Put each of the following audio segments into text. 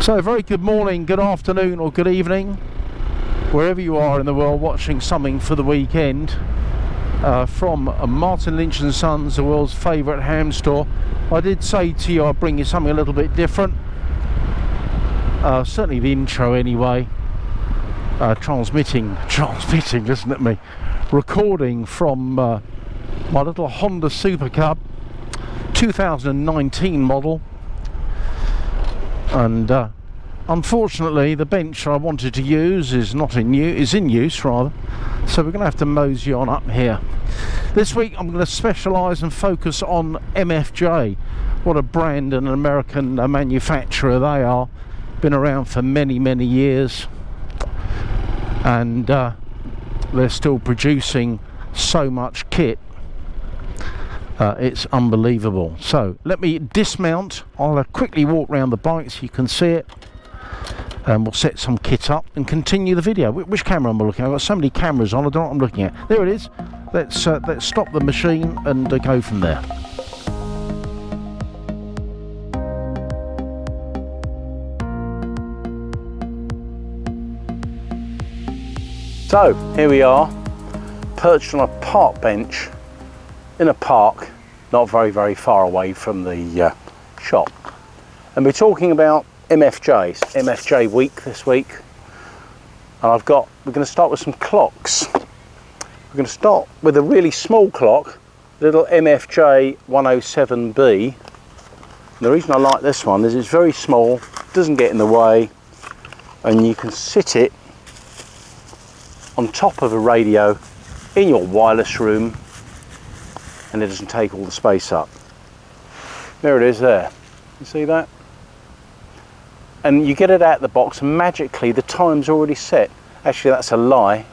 So very good morning, good afternoon or good evening, wherever you are in the world watching something for the weekend, from Martin Lynch & Sons, the world's favourite ham store. I did say to you I'd bring you something a little bit different, certainly the intro anyway, transmitting, listen at me, recording from my little Honda Super Cub 2019 model. And unfortunately the bench I wanted to use is in use rather, so we're going to have to mosey on up here. This week I'm going to specialise and focus on MFJ. What a brand and an American manufacturer they are, been around for many years, and they're still producing so much kit. It's unbelievable. So let me dismount. I'll quickly walk around the bike so you can see it, and we'll set some kit up and continue the video. Which camera am I looking at? I've got so many cameras on, I don't know what I'm looking at. There it is. Let's stop the machine and go from there. So here we are, perched on a park bench in a park not very far away from the shop, and we're talking about MFJs. MFJ week this week, and we're going to start with some clocks. We're going to start with a really small clock, little MFJ 107B. And the reason I like this one is it's very small, doesn't get in the way, and you can sit it on top of a radio in your wireless room, and it doesn't take all the space up. There it is there. You see that? And you get it out of the box and magically the time's already set. Actually, that's a lie.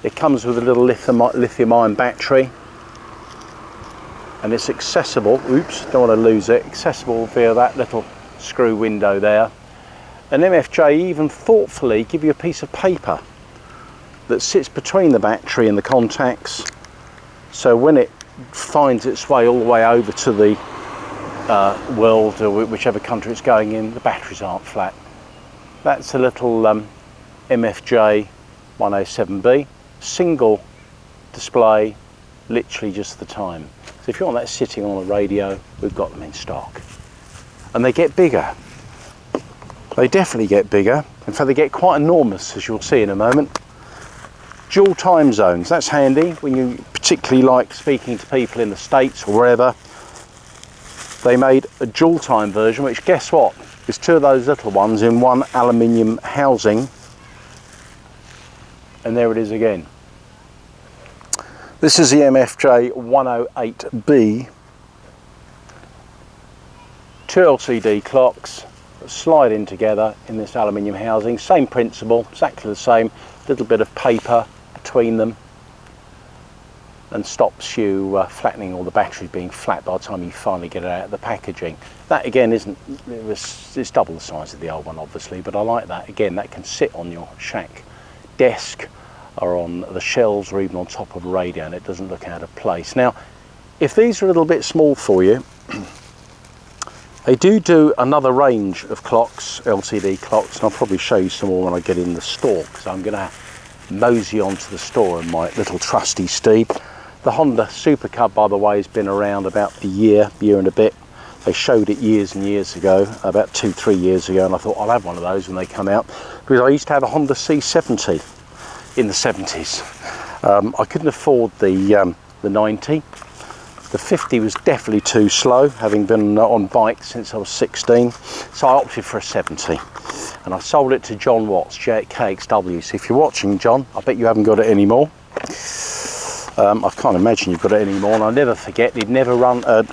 It comes with a little lithium-ion battery, and it's accessible, oops, don't want to lose it, accessible via that little screw window there. And MFJ even thoughtfully give you a piece of paper that sits between the battery and the contacts, so when it finds its way all the way over to the world or whichever country it's going in, the batteries aren't flat. That's a little MFJ 107B, single display, literally just the time. So if you want that sitting on a radio, we've got them in stock. And they get bigger. They definitely get bigger. In fact, they get quite enormous, as you'll see in a moment. Dual time zones, that's handy when you particularly like speaking to people in the States or wherever. They made a dual time version, which, guess what, is two of those little ones in one aluminium housing. And there it is again. This is the MFJ 108B. Two LCD clocks that slide in together in this aluminium housing. Same principle, exactly the same. Little bit of paper between them, and stops you flattening, or the battery being flat by the time you finally get it out of the packaging. That again it's double the size of the old one obviously, but I like that. Again, that can sit on your shack desk or on the shelves or even on top of a radio, and it doesn't look out of place. Now, if these are a little bit small for you, they do another range of clocks, LCD clocks, and I'll probably show you some more when I get in the store, because I'm going to mosey onto the store in my little trusty steed. The Honda Super Cub, by the way, has been around about a year and a bit. They showed it years and years ago, about 2-3 years ago, and I thought I'll have one of those when they come out, because I used to have a Honda C70 in the 70s. I couldn't afford the 90. The 50 was definitely too slow, having been on bikes since I was 16, so I opted for a 70. And I sold it to John Watts, KXW. So if you're watching, John, I bet you haven't got it anymore. I can't imagine you've got it anymore, and I'll never forget, he'd never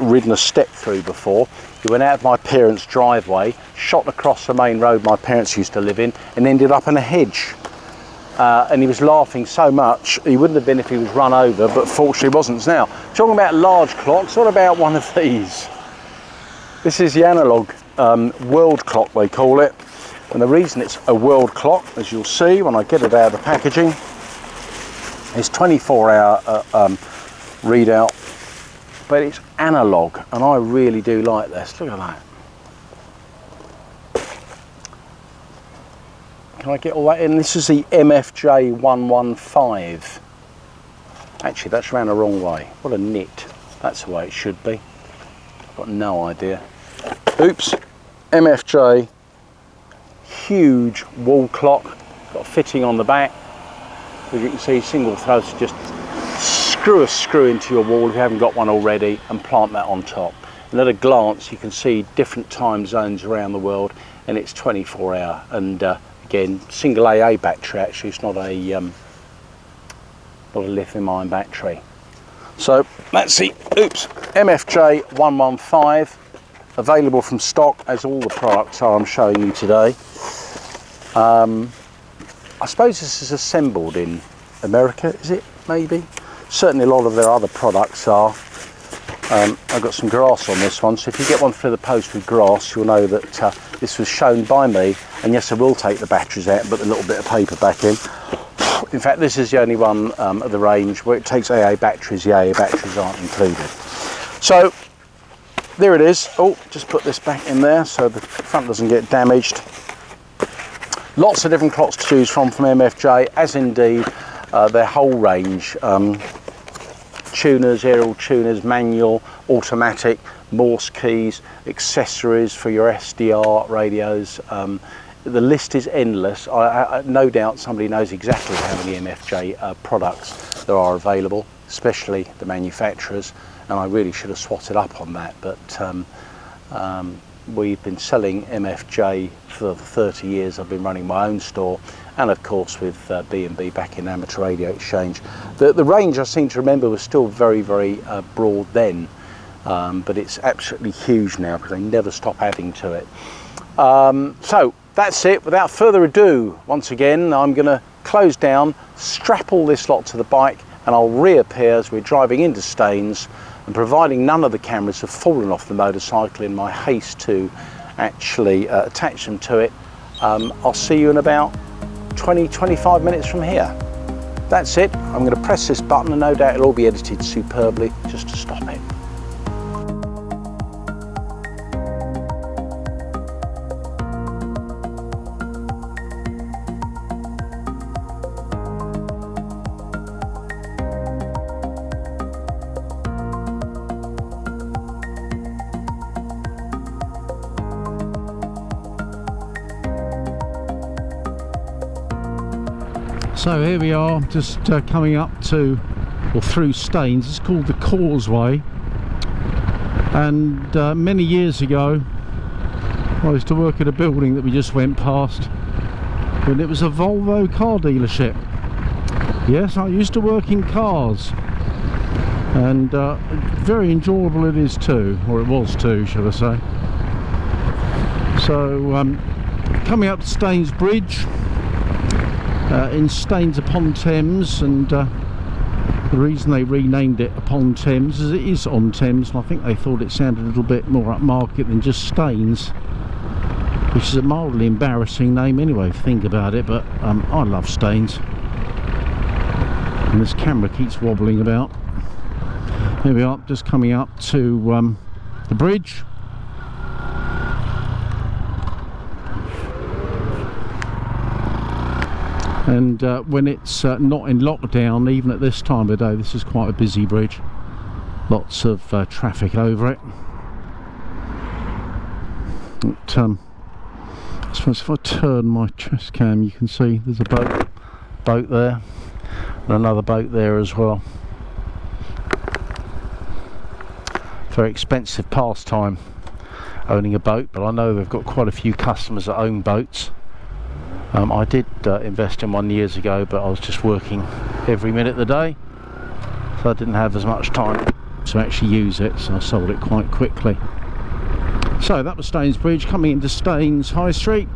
ridden a step through before. He went out of my parents' driveway, shot across the main road my parents used to live in, and ended up in a hedge. And he was laughing so much, he wouldn't have been if he was run over, but fortunately wasn't. Now, talking about large clocks, what about one of these? This is the Analogue world clock, they call it. And the reason it's a world clock, as you'll see when I get it out of the packaging, is 24-hour readout, but it's analog, and I really do like this. Look at that. Can I get all that in? This is the MFJ 115. Actually, that's round the wrong way. What a nit. That's the way it should be. I've got no idea. Oops. MFJ. Huge wall clock. Got a fitting on the back. As you can see, single thread, just screw a screw into your wall if you haven't got one already and plant that on top. And at a glance, you can see different time zones around the world, and it's 24 hour. And again, single AA battery actually, it's not a lithium ion battery. So that's the MFJ 115, available from stock as all the products are I'm showing you today. I suppose this is assembled in America, is it? Maybe. Certainly a lot of their other products are. I've got some grass on this one, so if you get one through the post with grass, you'll know that this was shown by me. And yes, I will take the batteries out and put a little bit of paper back in. In fact, this is the only one of the range where it takes AA batteries. The AA batteries aren't included. So there it is. Oh, just put this back in there so the front doesn't get damaged. Lots of different clocks to choose from MFJ, as indeed their whole range. Tuners, aerial tuners, manual, automatic, Morse keys, accessories for your SDR radios. The list is endless. I no doubt somebody knows exactly how many MFJ products there are available, especially the manufacturers, and I really should have swatted up on that, but we've been selling MFJ for 30 years. I've been running my own store, and of course with B&B back in Amateur Radio Exchange. The range, I seem to remember, was still very, very broad then, but it's absolutely huge now because they never stop adding to it. So that's it. Without further ado, once again, I'm going to close down, strap all this lot to the bike, and I'll reappear as we're driving into Staines, and providing none of the cameras have fallen off the motorcycle in my haste to actually attach them to it, I'll see you in about 20-25 minutes from here. That's it. I'm going to press this button and no doubt it'll all be edited superbly just to stop it. So here we are, just coming up to, or through Staines. It's called the Causeway, and many years ago I used to work at a building that we just went past when it was a Volvo car dealership. Yes, I used to work in cars, and very enjoyable it is too, or it was too, shall I say. So coming up to Staines Bridge, in Staines upon Thames, and the reason they renamed it upon Thames is it is on Thames, and I think they thought it sounded a little bit more upmarket than just Staines, which is a mildly embarrassing name anyway if you think about it, but I love Staines. And this camera keeps wobbling about. Here we are, just coming up to the bridge. And when it's not in lockdown, even at this time of day, this is quite a busy bridge. Lots of traffic over it. But, I suppose if I turn my chest cam, you can see there's a boat there, and another boat there as well. Very expensive pastime, owning a boat, but I know they've got quite a few customers that own boats. I did invest in one years ago, but I was just working every minute of the day, so I didn't have as much time to actually use it, so I sold it quite quickly. So that was Staines Bridge, coming into Staines High Street,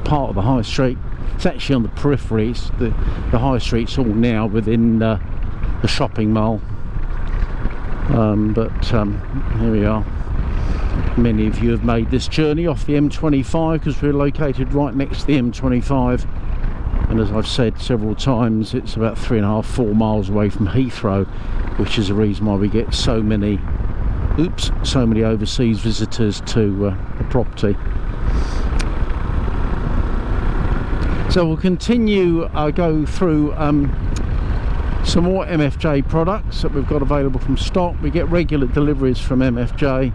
part of the High Street. It's actually on the periphery. It's the High Street's all now within the shopping mall, but here we are. Many of you have made this journey off the M25 because we're located right next to the M25, and as I've said several times, it's about 3.5–4 miles away from Heathrow, which is the reason why we get so many overseas visitors to the property. So we'll continue go through some more MFJ products that we've got available from stock. We get regular deliveries from MFJ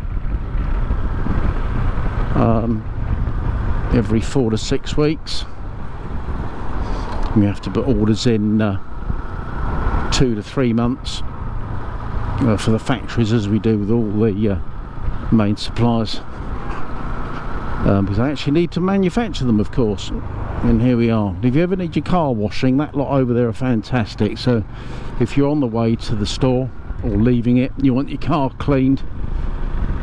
every 4 to 6 weeks. We have to put orders in 2 to 3 months for the factories, as we do with all the main suppliers, because I actually need to manufacture them, of course. And here we are. If you ever need your car washing, that lot over there are fantastic. So if you're on the way to the store or leaving it, you want your car cleaned,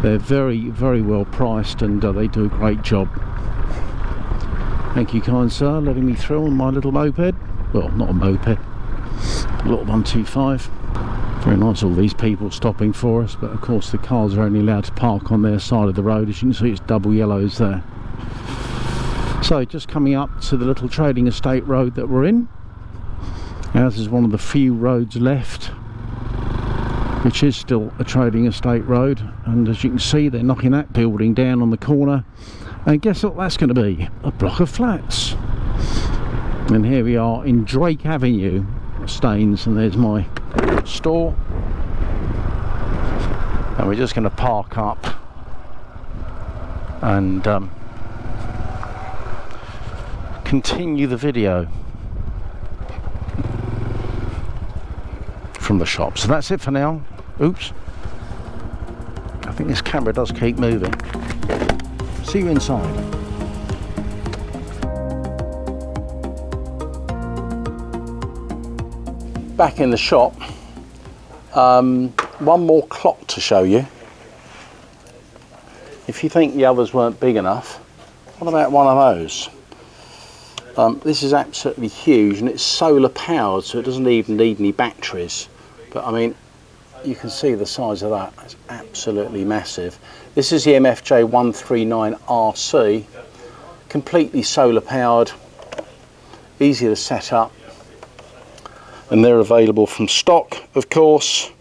they're very, very well priced, and they do a great job. Thank you, kind sir, letting me through on my little moped. Well, not a moped, a little 125. Very nice, all these people stopping for us, but of course the cars are only allowed to park on their side of the road. As you can see, it's double yellows there. So just coming up to the little trading estate road that we're in. Ours is one of the few roads left which is still a trading estate road, and as you can see, they're knocking that building down on the corner, and guess what that's going to be? A block of flats. And here we are in Drake Avenue, Staines, and there's my store, and we're just going to park up and continue the video from the shop. So that's it for now. Oops, I think this camera does keep moving. See you inside. Back in the shop, one more clock to show you. If you think the others weren't big enough, what about one of those? This is absolutely huge, and it's solar powered, so it doesn't even need any batteries. But I mean, you can see the size of that. It's absolutely massive. This is the MFJ 139RC, completely solar powered, easy to set up, and they're available from stock, of course.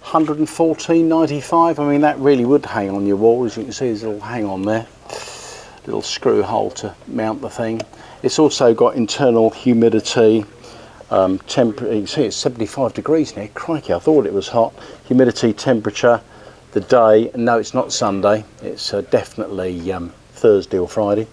$114.95. I mean, that really would hang on your wall. As you can see, there's a little hang on there, little screw hole to mount the thing. It's also got internal humidity, temperature. You can see it's 75 degrees now. Crikey, I thought it was hot. Humidity, temperature, the day. No, it's not Sunday. It's definitely Thursday or Friday,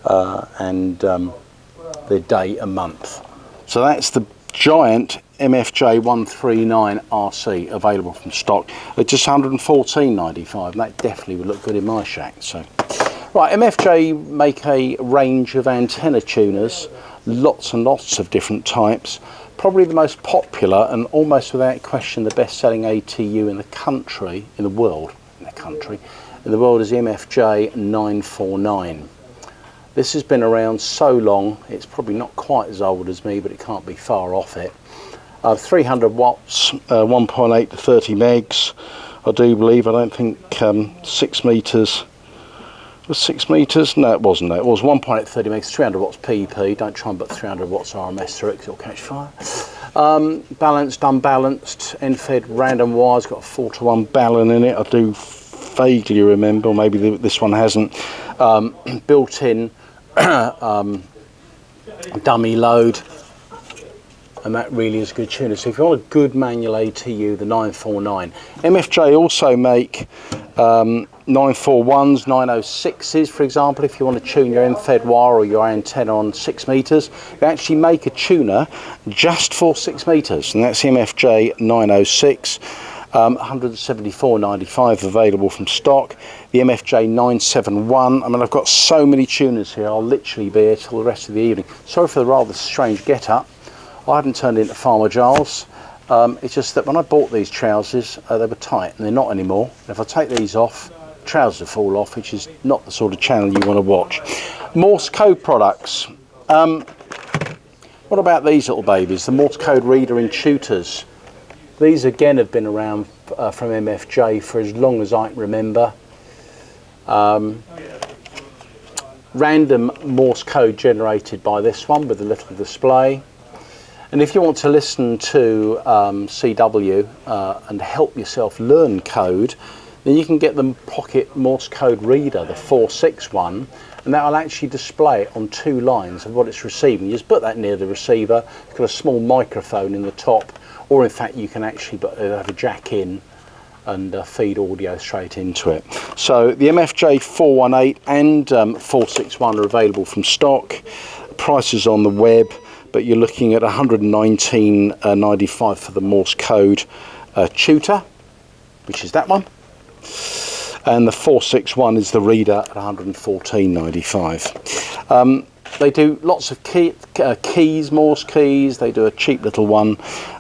and the day a month. So that's the giant MFJ 139RC available from stock at just $114.95. That definitely would look good in my shack. So. Right, MFJ make a range of antenna tuners, lots and lots of different types. Probably the most popular and almost without question the best-selling ATU in the country, in the world is the MFJ 949. This has been around so long, it's probably not quite as old as me, but it can't be far off it. 300 watts, 1.8 to 30 megs, I do believe. I don't think 6 meters. 6 meters? No, it wasn't. It was 1.8 30 megs, 300 watts PP. Don't try and put 300 watts RMS through it because it'll catch fire. Balanced, unbalanced, end-fed random wires. Got a 4:1 balun in it. I do vaguely remember, or maybe this one hasn't. Built-in dummy load, and that really is a good tuner. So if you want a good manual ATU, the 949. MFJ also make 941s, 906s, for example. If you want to tune your end-fed wire or your antenna on 6 meters, they actually make a tuner just for 6 meters, and that's MFJ 906. $174.95 available from stock. The MFJ 971. I mean, I've got so many tuners here, I'll literally be here till the rest of the evening. Sorry for the rather strange get-up. I haven't turned into Farmer Giles. It's just that when I bought these trousers, they were tight, and they're not anymore. If I take these off, trousers fall off, which is not the sort of channel you want to watch. Morse code products. What about these little babies? The Morse code reader in Tutors. These again have been around from MFJ for as long as I can remember. Random Morse code generated by this one with a little display. And if you want to listen to CW and help yourself learn code, Then you can get the pocket Morse code reader, the 461, and that will actually display it on 2 lines of what it's receiving. You just put that near the receiver. It's got a small microphone in the top, or in fact you can actually have a jack in and feed audio straight into it. So the MFJ 418 and 461 are available from stock. Prices on the web, but you're looking at $119.95 for the Morse code Tutor, which is that one. And the 461 is the reader at $114.95. They do lots of keys, Morse keys. They do a cheap little one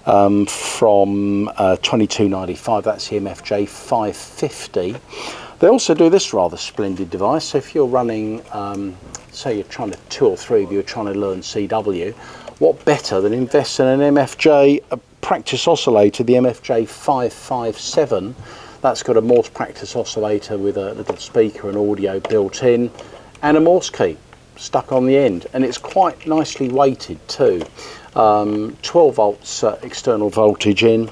from $22.95. That's the MFJ 550. They also do this rather splendid device. So if you're running, say you're trying to, 2 or 3 of you are trying to learn CW, what better than invest in an MFJ practice oscillator, the MFJ 557. That's got a Morse practice oscillator with a little speaker and audio built in, and a Morse key stuck on the end, and it's quite nicely weighted too. 12 volts external voltage in.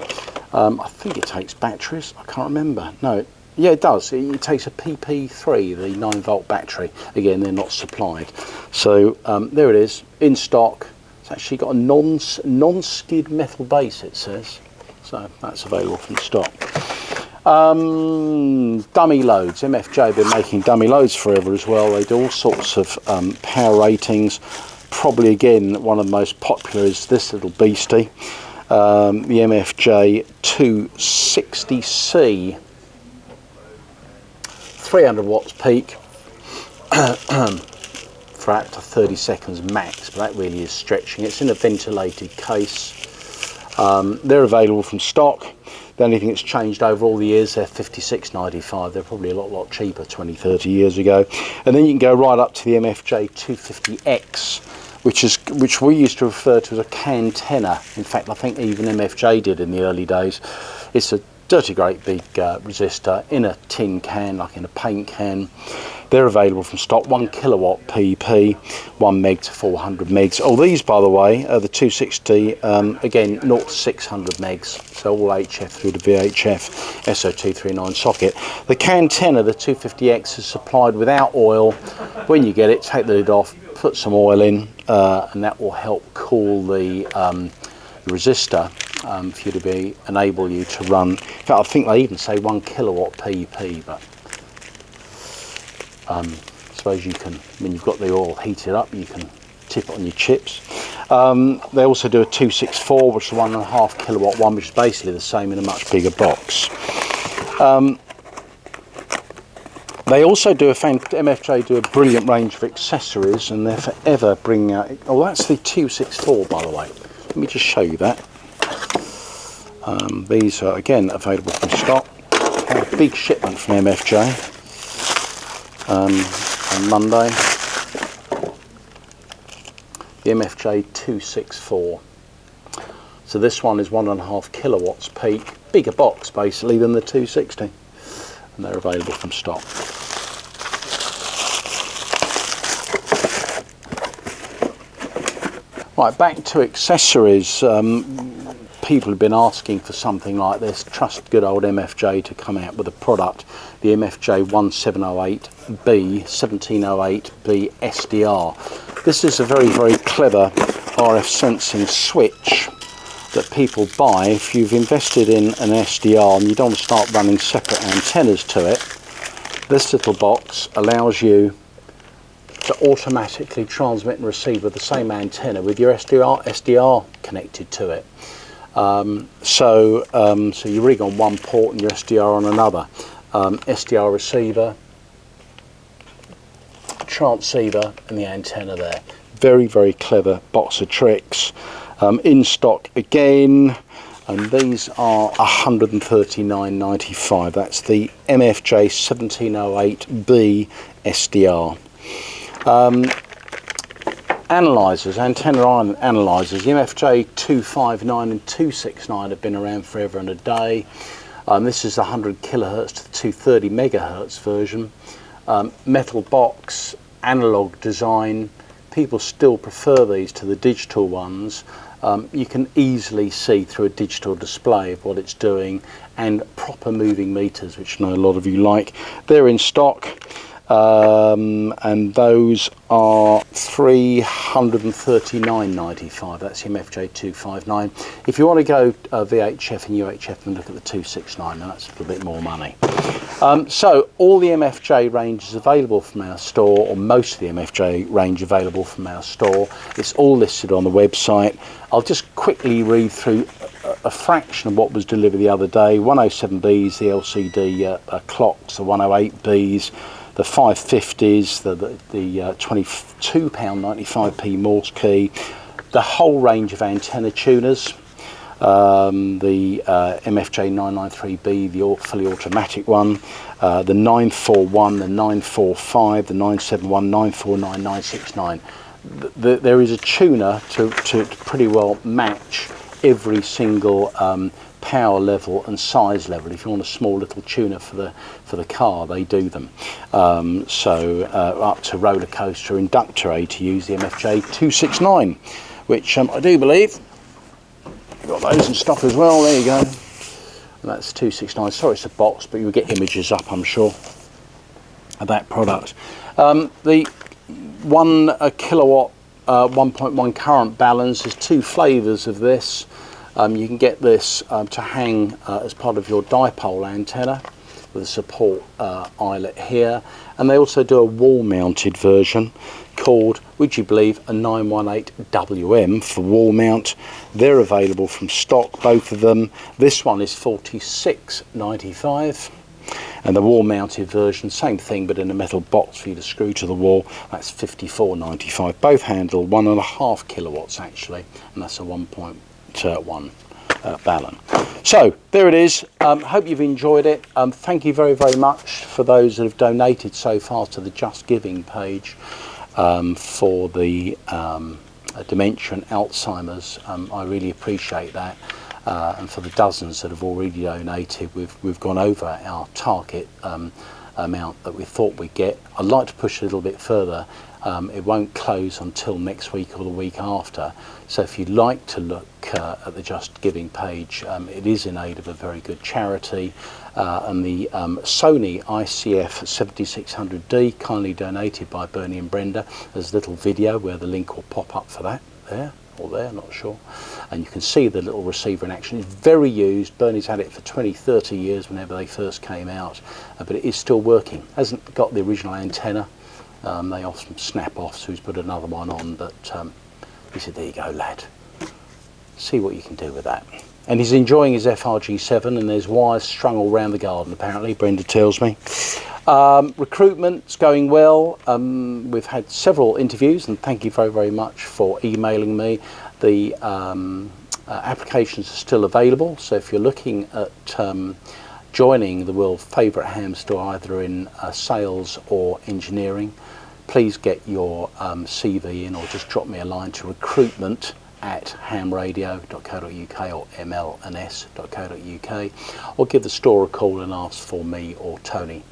I think it takes batteries. I can't remember. No, yeah, it does. It takes a PP3, the 9-volt battery. Again, they're not supplied. So there it is in stock. It's actually got a non-skid metal base, it says. So that's available from stock. Dummy loads. MFJ have been making dummy loads forever as well. They do all sorts of power ratings. Probably again one of the most popular is this little beastie, the MFJ 260C, 300 watts peak for up to 30 seconds max, but that really is stretching. It's in a ventilated case. They're available from stock. The only thing that's changed over all the years, they're $56.95. They're probably a lot cheaper 20, 30 years ago. And then you can go right up to the MFJ 250X, which we used to refer to as a cantenna. In fact, I think even MFJ did in the early days. It's a dirty great big resistor in a tin can, like in a paint can. They're available from stock, 1 kilowatt PP, 1 meg to 400 megs. Oh, these, by the way, are the 260, again, 0 to 600 megs, so all HF through the VHF SO239 socket. The cantenna, the 250X, is supplied without oil. When you get it, take the lid off, put some oil in, and that will help cool the resistor for you to enable you to run. In fact, I think they even say 1 kilowatt PP, but I suppose you can, when you've got the oil heated up, you can tip it on your chips. They also do a 264, which is a 1.5 kilowatt one, which is basically the same in a much bigger box. They also do MFJ do a brilliant range of accessories, and they're forever bringing out. Oh, that's the 264, by the way. Let me just show you that. These are again available from stock. A big shipment from MFJ. On Monday, the MFJ 264. So this one is 1.5 kilowatts peak, bigger box basically than the 260, and they're available from stock. Right, back to accessories. People have been asking for something like this. Trust good old MFJ to come out with a product, the MFJ 1708B, 1708B SDR. This is a very clever RF sensing switch that people buy if you've invested in an SDR and you don't want to start running separate antennas to it. This little box allows you to automatically transmit and receive with the same antenna with your SDR connected to it. So you rig on one port and your SDR on another. SDR receiver, transceiver, and the antenna there. Very clever box of tricks. In stock again, and these are $139.95. That's the MFJ 1708B SDR. Analyzers, antenna analyzers, the MFJ 259 and 269 have been around forever and a day. This is the 100 kilohertz to the 230 megahertz version. Metal box, analog design. People still prefer these to the digital ones. You can easily see through a digital display of what it's doing, and proper moving meters, which I know a lot of you like. They're in stock, and those are $339.95. That's the MFJ 259. If you want to go VHF and UHF and look at the 269, that's a little bit more money. So all the MFJ range is available from our store, or most of the MFJ range available from our store. It's all listed on the website. I'll just quickly read through a fraction of what was delivered the other day. 107Bs, the LCD clocks, the 108Bs, the 550s, the £22.95p Morse key, the whole range of antenna tuners, the MFJ 993B, the fully automatic one, the 941, the 945, the 971, 949, 969. There is a tuner to pretty well match every single power level and size level. If you want a small little tuner for the car, they do them. So up to roller coaster inductor A to use the MFJ 269, which I do believe got those in stock as well. There you go. And that's 269. Sorry, it's a box, but you'll get images up, I'm sure, of that product. The 1 kilowatt 1.1 current balance. There's two flavors of this. You can get this to hang as part of your dipole antenna with a support eyelet here, and they also do a wall mounted version called, would you believe, a 918WM for wall mount. They're available from stock, both of them. This one is $46.95, and the wall mounted version, same thing but in a metal box for you to screw to the wall, that's $54.95. Both handle 1.5 kilowatts actually, and that's a 1.1 balance. So there it is. Hope you've enjoyed it. Thank you very, very much for those that have donated so far to the Just Giving page for the dementia and Alzheimer's. I really appreciate that, and for the dozens that have already donated, we've gone over our target amount that we thought we'd get. I'd like to push a little bit further. It won't close until next week or the week after, so if you'd like to look at the Just Giving page, it is in aid of a very good charity, and the Sony ICF 7600D, kindly donated by Bernie and Brenda. There's a little video where the link will pop up for that, there or there, not sure, and you can see the little receiver in action. It's very used. Bernie's had it for 20-30 years whenever they first came out, but it is still working. Hasn't got the original antenna. They often snap off, so he's put another one on, but he said, there you go, lad, see what you can do with that. And he's enjoying his FRG7, and there's wires strung all around the garden apparently, Brenda tells me. Recruitment's going well. We've had several interviews, and thank you very, very much for emailing me. The applications are still available, so if you're looking at joining the world's favourite ham store, either in sales or engineering, please get your CV in, or just drop me a line to recruitment@hamradio.co.uk or ML&S.co.uk, or give the store a call and ask for me or Tony,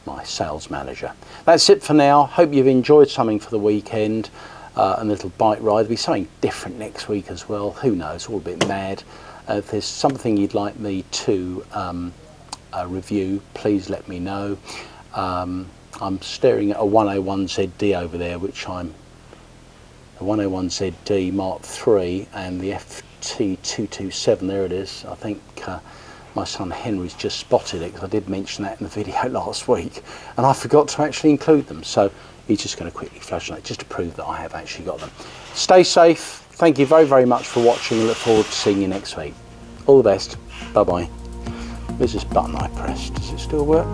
my sales manager. That's it for now. Hope you've enjoyed something for the weekend, a little bike ride. There'll be something different next week as well. Who knows, all a bit mad. If there's something you'd like me to review, please let me know. I'm staring at a 101ZD over there, which the 101ZD Mark III, and the FT227, there it is. I think my son Henry's just spotted it, because I did mention that in the video last week, and I forgot to actually include them, so he's just going to quickly flash on it just to prove that I have actually got them. Stay safe. Thank you very, very much for watching, and look forward to seeing you next week. All the best. Bye bye. There's this button I pressed. Does it still work?